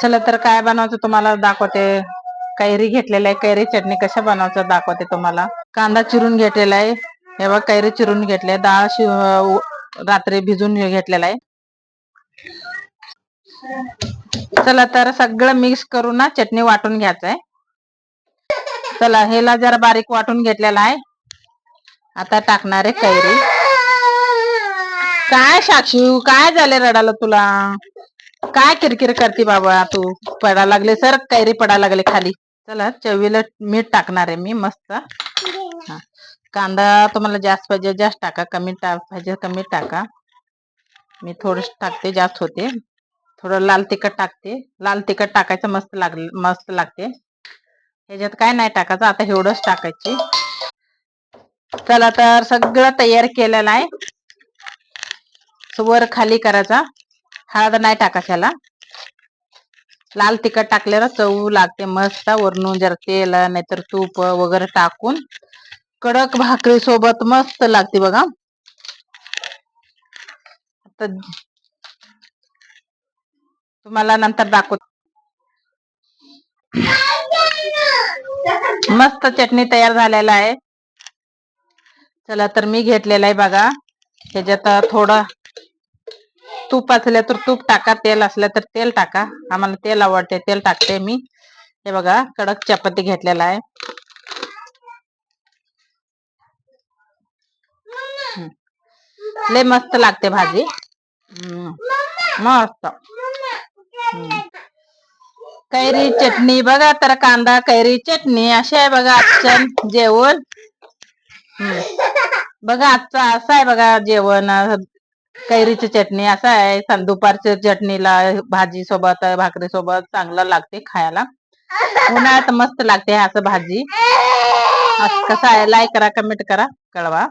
चला तर काय बनवायचं तुम्हाला दाखवते. कैरी घेतलेला आहे, कैरी चटणी कशा बनवायचं दाखवते तुम्हाला. कांदा चिरून घेतलेला आहे, हे बघ कैरी चिरून घेतले, डाळ रात्री भिजून घेतलेला आहे. चला तर सगळं मिक्स करून ना चटणी वाटून घ्यायचंय. चला हेला जरा बारीक वाटून घेतलेला आहे. आता टाकणार आहे कैरी. काय साक्षू, काय झाले रडायला तुला? काय किरकिर करते बाबा तू? पडायला लागले सर, कैरी पडायला लागले खाली. चला चवीला मीठ टाकणार आहे मी मस्त. कांदा तुम्हाला जास्त पाहिजे जास्त टाका, कमी पाहिजे कमी टाका. मी थोडं टाकते, जास्त होते. थोडं लाल तिखट टाकते. लाल तिखट टाकायचं मस्त लागते. ह्याच्यात काय नाही टाकायचं, आता एवढंच टाकायची. चला तर सगळं तयार केलेलं आहे. वर खाली करायचा. हळद नाही टाकायला. लाल तिखट टाकल्यावर चव लागते मस्त. वरून जरा तेल नाहीतर तूप वगैरे टाकून कडक भाकरी सोबत मस्त लागते बघा. तुम्हाला नंतर दाखवते. मस्त चटणी तयार झालेला आहे. चला तर मी घेतलेला आहे बघा. ह्याच्यात थोडं तूप असलं तर तूप टाका, तेल असलं तर तेल टाका. आम्हाला तेल आवडते, तेल टाकते मी. हे बघा कडक चपाती घेतलेला आहे. लय मस्त लागते भाजी. मस्त. कैरी चटणी बघा तर, कांदा कैरी चटणी अशी आहे बघा आजचं जेवण. बघा आजचं असं आहे बघा जेवण. कैरीची चटणी असं आहे. दुपारच्या चटणीला भाजी सोबत भाकरी सोबत चांगलं लागते खायला. उन्हाळ्यात मस्त लागते असं भाजी. कसं आहे, लाईक करा, कमेंट करा, कळवा.